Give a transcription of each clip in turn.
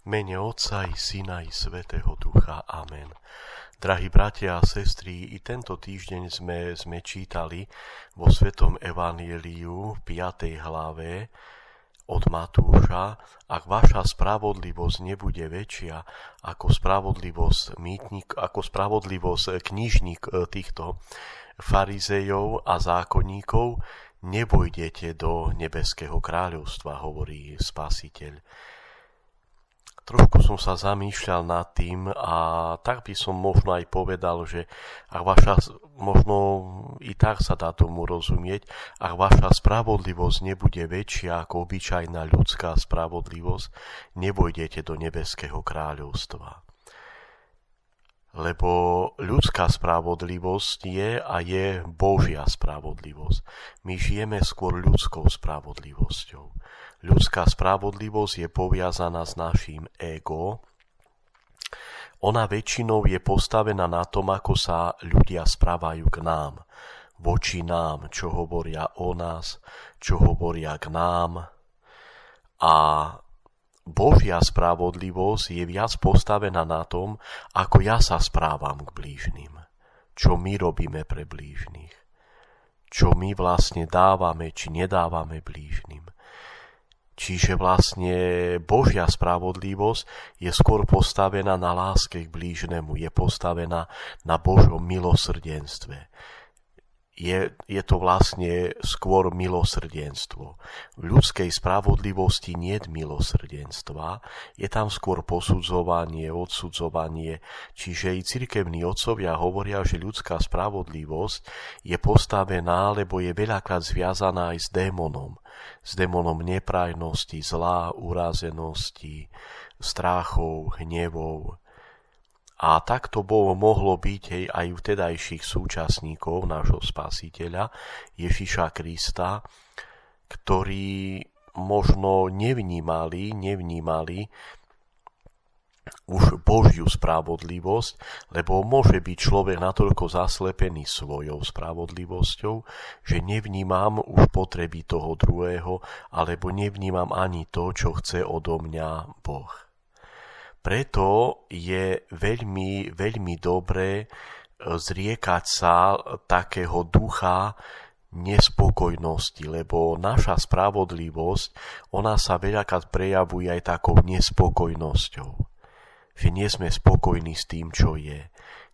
V mene Otca i Syna i Svätého Ducha. Amen. Drahí bratia a sestry, i tento týždeň sme čítali vo Svetom Evanjeliu v 5. hlave od Matúša: ak vaša spravodlivosť nebude väčšia ako spravodlivosť knížnik týchto farizejov a zákonníkov, nevojdete do nebeského kráľovstva, hovorí Spasiteľ. Trošku som sa zamýšľal nad tým a tak by som možno aj povedal, že možno i tak sa dá tomu rozumieť, ak vaša spravodlivosť nebude väčšia ako obyčajná ľudská spravodlivosť, nevojdete do nebeského kráľovstva. Lebo ľudská spravodlivosť je Božia spravodlivosť. My žijeme skôr ľudskou spravodlivosťou. Ľudská spravodlivosť je poviazaná s naším ego. Ona väčšinou je postavená na tom, ako sa ľudia správajú k nám, voči nám, čo hovoria o nás, čo hovoria k nám. A Božia spravodlivosť je viac postavená na tom, ako ja sa správam k blížnym, čo my robíme pre blížnych, čo my vlastne dávame či nedávame blížnym. Čiže vlastne Božia spravodlivosť je skôr postavená na láske k blížnemu, je postavená na Božom milosrdenstve. Je to vlastne skôr milosrdenstvo. V ľudskej spravodlivosti nie je milosrdenstva, je tam skôr posudzovanie, odsudzovanie. Čiže i cirkevní otcovia hovoria, že ľudská spravodlivosť je postavená, lebo je veľakrát zviazaná aj s démonom neprajnosti, zla, urazenosti, strachov, hnevov. A takto mohlo byť aj u vtedajších súčasníkov nášho Spasiteľa, Ježiša Krista, ktorí možno nevnímali už Božiu spravodlivosť, lebo môže byť človek natoľko zaslepený svojou spravodlivosťou, že nevnímam už potreby toho druhého, alebo nevnímam ani to, čo chce odo mňa Boh. Preto je veľmi, veľmi dobré zriekať sa takého ducha nespokojnosti, lebo naša spravodlivosť, ona sa veľakrát prejavuje aj takou nespokojnosťou. Že nie sme spokojní s tým, čo je.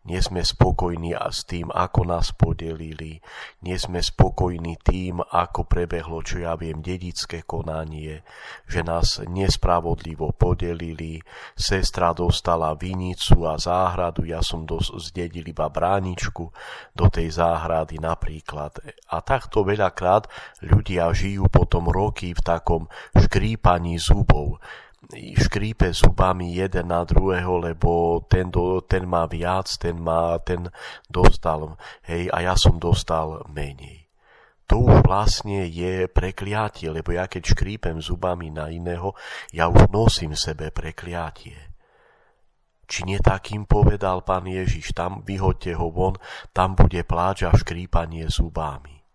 Nie sme spokojní s tým, ako nás podelili. Nie sme spokojní tým, ako prebehlo, čo ja viem, dedické konanie, že nás nespravodlivo podelili. Sestra dostala vinicu a záhradu, ja som zdedil iba bráničku do tej záhrady napríklad. A takto veľakrát ľudia žijú potom roky v takom škrípaní zubov. Škrípe zubami jeden na druhého, lebo ten má viac, ten dostal, a ja som dostal menej. To už vlastne je prekliatie, lebo ja keď škrípem zubami na iného, ja už nosím v sebe prekliatie. Či nie takým povedal Pán Ježiš, tam vyhoďte ho von, tam bude pláč a škrípanie zubami.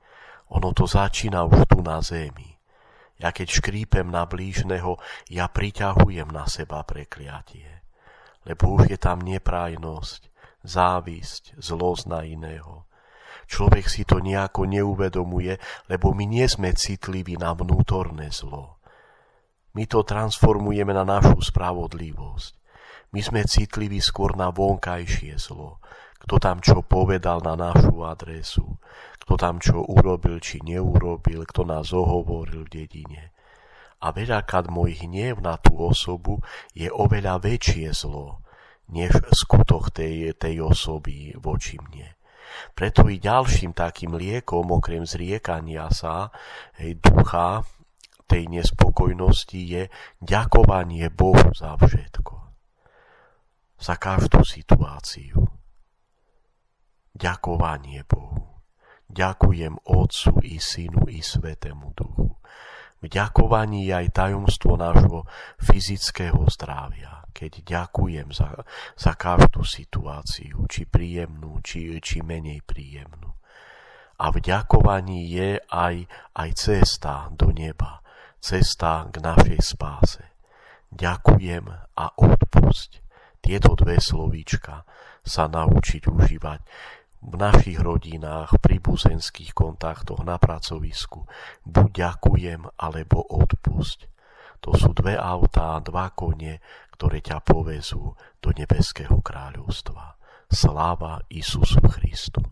Ono to začína už tu na zemi. Ja keď škrípem na blížneho, ja priťahujem na seba prekliatie. Lebo už je tam neprajnosť, závisť, zlosť na iného. Človek si to nejako neuvedomuje, lebo my nie sme citliví na vnútorné zlo. My to transformujeme na našu spravodlivosť. My sme citliví skôr na vonkajšie zlo. Kto tam čo povedal na našu adresu, kto tam čo urobil či neurobil, kto nás ohovoril v dedine. A veľakrát môj hnev na tú osobu je oveľa väčšie zlo, než skutok tej osoby voči mne. Preto i ďalším takým liekom, okrem zriekania sa ducha tej nespokojnosti, je ďakovanie Bohu za všetko. Za každú situáciu. Ďakovanie Bohu. Ďakujem Otcu i Synu i Svätému Duchu. V ďakovaní je aj tajomstvo nášho fyzického zdravia. Keď ďakujem za každú situáciu, či príjemnú, či menej príjemnú. A v ďakovaní je aj cesta do neba, cesta k našej spáse. ďakujem a odpusť. Tieto dve slovíčka sa naučiť užívať v našich rodinách, pri príbuzenských kontaktoch, na pracovisku. Buď ďakujem, alebo odpusť. To sú dve autá, dva kone, ktoré ťa povezú do nebeského kráľovstva. Sláva Isusu Christu.